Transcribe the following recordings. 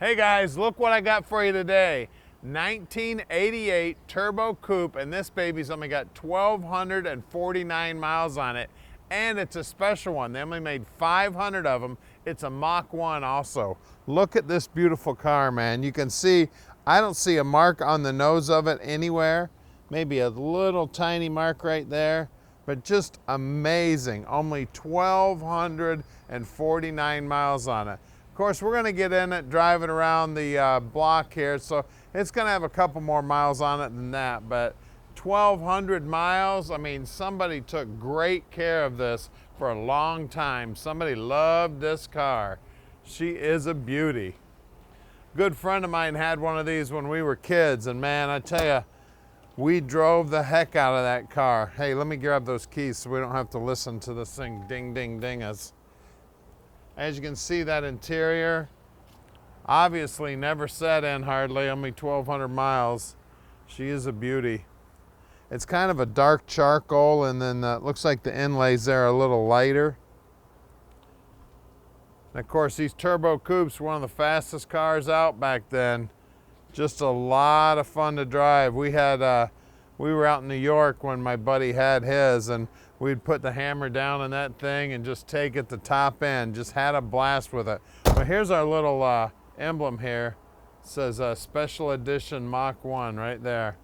Hey guys, look what I got for you today. 1988 Turbo Coupe, and this baby's only got 1,249 miles on it, and it's a special one. They only made 500 of them. It's a Mach 1 also. Look at this beautiful car, man. You can see, I don't see a mark on the nose of it anywhere. Maybe a little tiny mark right there, but just amazing. Only 1,249 miles on it. Of course, we're going to get in it driving around the block here, so it's going to have a couple more miles on it than that, but 1,200 miles, I mean, somebody took great care of this for a long time. Somebody loved this car. She is a beauty. Good friend of mine had one of these when we were kids, and man, I tell you, we drove the heck out of that car. Hey, let me grab those keys so we don't have to listen to this thing ding, ding, ding us. As you can see, that interior, obviously never set in hardly, only 1,200 miles. She is a beauty. It's kind of a dark charcoal, and then it looks like the inlays there are a little lighter. And of course, these Turbo Coupes were one of the fastest cars out back then. Just a lot of fun to drive. We were out in New York when my buddy had his, and we'd put the hammer down on that thing and just take it to top end. Just had a blast with it. But here's our little emblem here. It says Special Edition Mach 1 right there.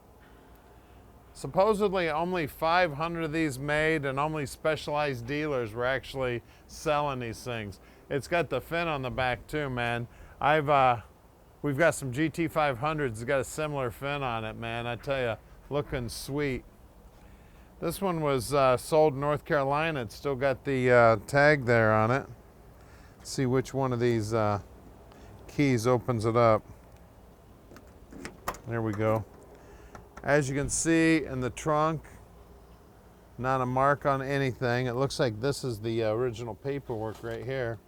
Supposedly only 500 of these made, and only specialized dealers were actually selling these things. It's got the fin on the back too, man. We've got some GT500s that got a similar fin on it, man. I tell you, looking sweet. This one was sold in North Carolina. It's still got the tag there on it. Let's see which one of these keys opens it up. There we go. As you can see in the trunk, not a mark on anything. It looks like this is the original paperwork right here.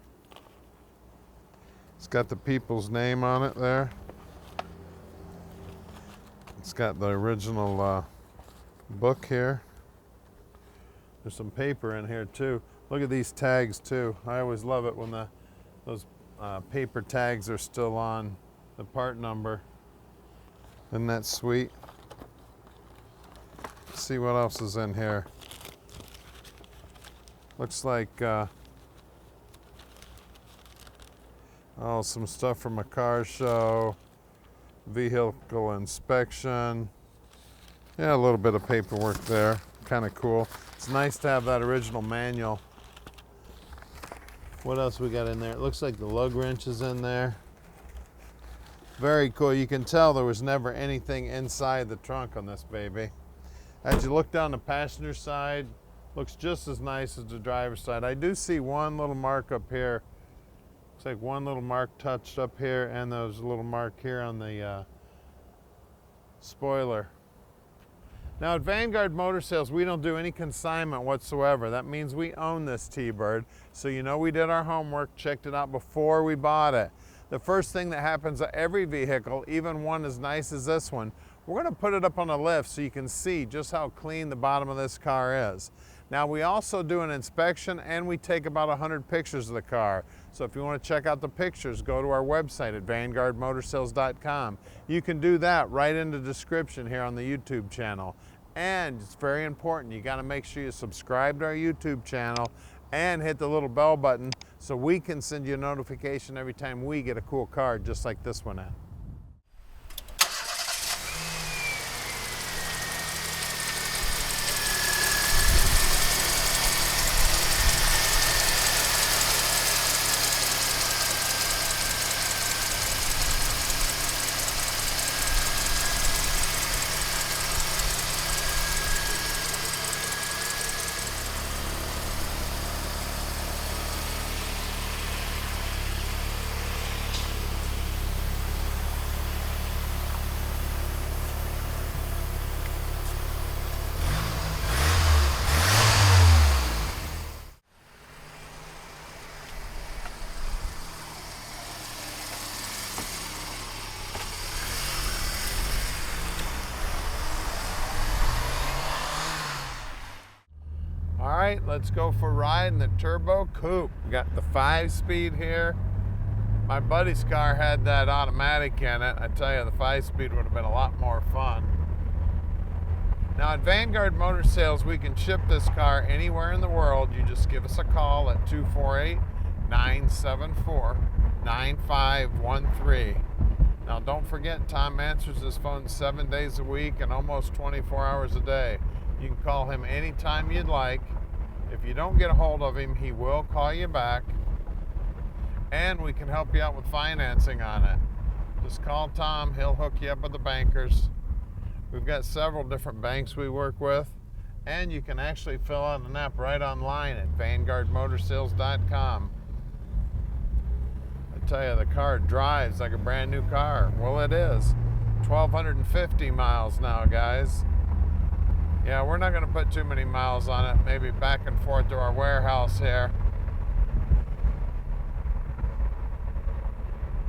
It's got the people's name on it there. It's got the original book here. There's some paper in here too. Look at these tags too. I always love it when those paper tags are still on the part number. Isn't that sweet? Let's see what else is in here. Looks like some stuff from a car show, vehicle inspection. Yeah, a little bit of paperwork there. Kind of cool. It's nice to have that original manual. What else we got in there? It looks like the lug wrench is in there. Very cool. You can tell there was never anything inside the trunk on this baby. As you look down the passenger side, looks just as nice as the driver's side. I do see one little mark up here. Looks like one little mark touched up here, and there's a little mark here on the spoiler. Now at Vanguard Motor Sales, we don't do any consignment whatsoever. That means we own this T-Bird. So you know we did our homework, checked it out before we bought it. The first thing that happens to every vehicle, even one as nice as this one, we're going to put it up on a lift so you can see just how clean the bottom of this car is. Now we also do an inspection, and we take about 100 pictures of the car. So if you want to check out the pictures, go to our website at vanguardmotorsales.com. You can do that right in the description here on the YouTube channel. And it's very important, you got to make sure you subscribe to our YouTube channel and hit the little bell button so we can send you a notification every time we get a cool car just like this one at. All right, let's go for a ride in the Turbo Coupe. We got the 5-speed here. My buddy's car had that automatic in it. I tell you, the 5-speed would have been a lot more fun. Now at Vanguard Motor Sales, we can ship this car anywhere in the world. You just give us a call at 248-974-9513. Now don't forget, Tom answers his phone 7 days a week and almost 24 hours a day. You can call him anytime you'd like. If you don't get a hold of him, he will call you back. And we can help you out with financing on it. Just call Tom, he'll hook you up with the bankers. We've got several different banks we work with, and you can actually fill out an app right online at vanguardmotorsales.com. I tell you, the car drives like a brand new car. Well, it is. 1,250 miles now, guys. Yeah, we're not going to put too many miles on it, maybe back and forth to our warehouse here.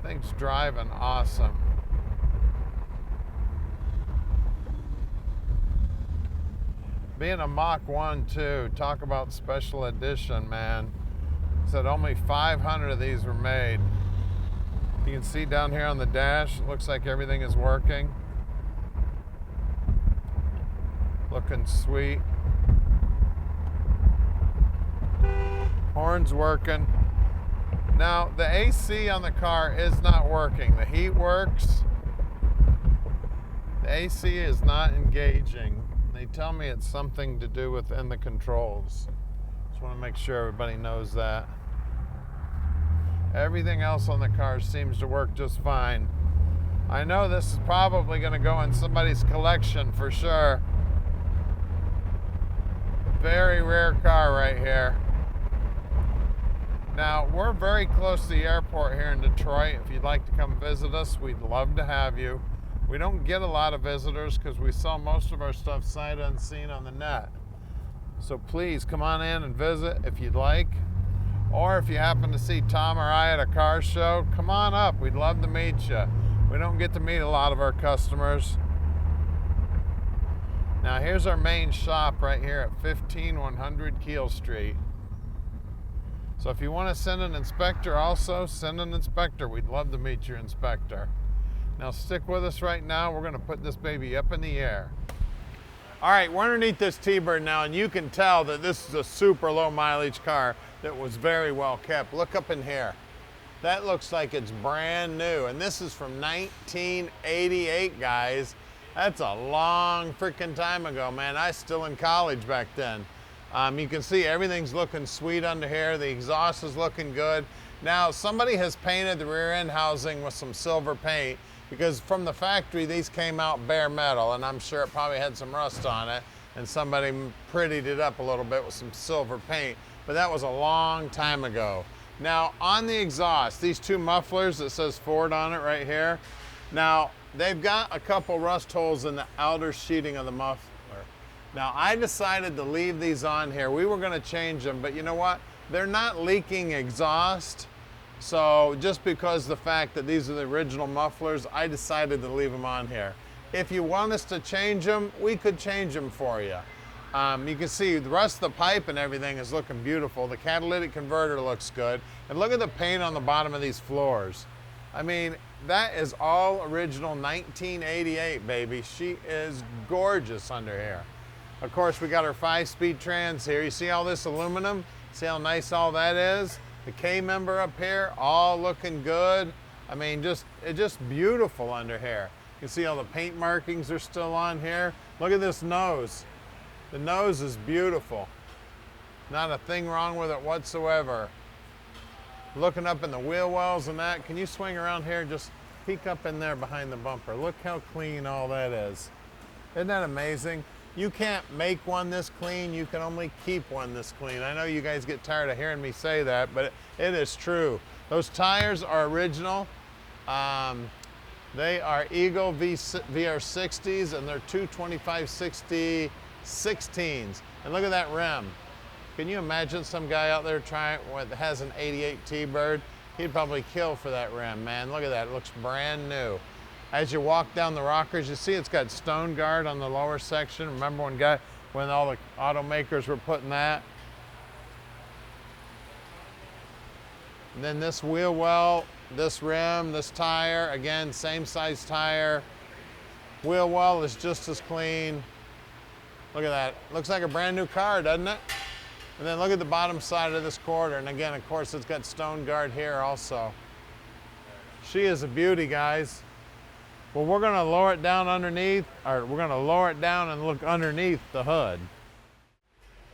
Thing's driving awesome. Being a Mach 1 too, talk about special edition, man. Said only 500 of these were made. You can see down here on the dash, it looks like everything is working. Looking sweet. Horn's working. Now, the AC on the car is not working. The heat works. The AC is not engaging. They tell me it's something to do within the controls. Just want to make sure everybody knows that. Everything else on the car seems to work just fine. I know this is probably going to go in somebody's collection for sure. Very rare car right here. Now, we're very close to the airport here in Detroit. If you'd like to come visit us, we'd love to have you. We don't get a lot of visitors because we sell most of our stuff sight unseen on the net. So please come on in and visit if you'd like. Or if you happen to see Tom or I at a car show, come on up. We'd love to meet you. We don't get to meet a lot of our customers. Now here's our main shop right here at 15100 Keel Street. So if you want to send an inspector also, send an inspector. We'd love to meet your inspector. Now stick with us right now. We're going to put this baby up in the air. All right, we're underneath this T-Bird now, and you can tell that this is a super low mileage car that was very well kept. Look up in here. That looks like it's brand new, and this is from 1988, guys. That's a long freaking time ago, man. I was still in college back then. You can see everything's looking sweet under here. The exhaust is looking good. Now, somebody has painted the rear end housing with some silver paint, because from the factory, these came out bare metal, and I'm sure it probably had some rust on it, and somebody prettied it up a little bit with some silver paint, but that was a long time ago. Now, on the exhaust, these two mufflers that says Ford on it right here, now, they've got a couple rust holes in the outer sheeting of the muffler. Now, I decided to leave these on here. We were gonna change them, but you know what? They're not leaking exhaust. So just because the fact that these are the original mufflers, I decided to leave them on here. If you want us to change them, we could change them for you. You can see the rest of the pipe and everything is looking beautiful. The catalytic converter looks good. And look at the paint on the bottom of these floors. I mean, that is all original 1988, baby. She is gorgeous under here. Of course, we got our 5-speed trans here. You see all this aluminum? See how nice all that is? The K-member up here, all looking good. I mean, it's just beautiful under here. You can see all the paint markings are still on here. Look at this nose. The nose is beautiful. Not a thing wrong with it whatsoever. Looking up in the wheel wells and that, can you swing around here? Just peek up in there behind the bumper. Look how clean all that is. Isn't that amazing? You can't make one this clean, you can only keep one this clean. I know you guys get tired of hearing me say that, but it is true. Those tires are original. They are Eagle VR60s, and they're 225/60 16s. And look at that rim. Can you imagine some guy out there trying what has an 88 T-Bird? He'd probably kill for that rim, man. Look at that, it looks brand new. As you walk down the rockers, you see it's got stone guard on the lower section. Remember when all the automakers were putting that? And then this wheel well this rim, this tire, again, same size tire. Wheel well is just as clean. Look at that. Looks like a brand new car, doesn't it? And then look at the bottom side of this quarter. And again, of course, it's got stone guard here also. She is a beauty, guys. Well, we're gonna lower it down underneath, or we're gonna lower it down and look underneath the hood.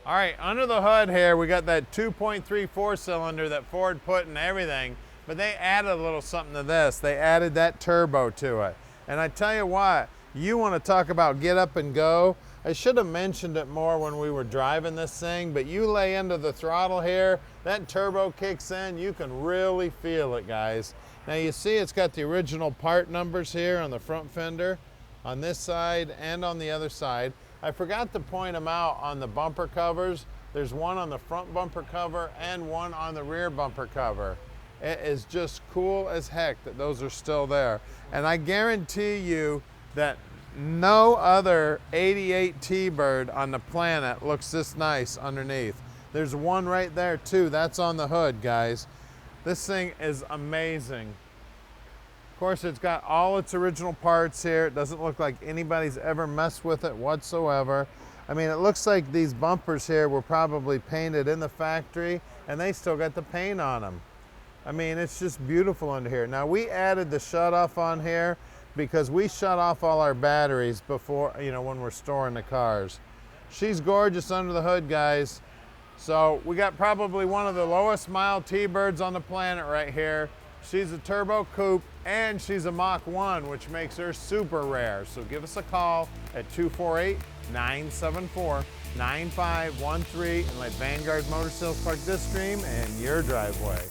All right, under the hood here, we got that 2.34 cylinder that Ford put in everything, but they added a little something to this. They added that turbo to it. And I tell you what, you wanna talk about get up and go. I should have mentioned it more when we were driving this thing, but you lay into the throttle here, that turbo kicks in, you can really feel it, guys. Now you see it's got the original part numbers here on the front fender, on this side and on the other side. I forgot to point them out on the bumper covers. There's one on the front bumper cover and one on the rear bumper cover. It is just cool as heck that those are still there. And I guarantee you that no other 88 T-Bird on the planet looks this nice underneath. There's one right there too. That's on the hood, guys. This thing is amazing. Of course, it's got all its original parts here. It doesn't look like anybody's ever messed with it whatsoever. I mean, it looks like these bumpers here were probably painted in the factory and they still got the paint on them. I mean, it's just beautiful under here. Now, we added the shut-off on here because we shut off all our batteries before, you know, when we're storing the cars. She's gorgeous under the hood, guys. So we got probably one of the lowest mile T-Birds on the planet right here. She's a turbo coupe and she's a Mach 1, which makes her super rare. So give us a call at 248-974-9513 and let Vanguard Motor Sales park this dream in your driveway.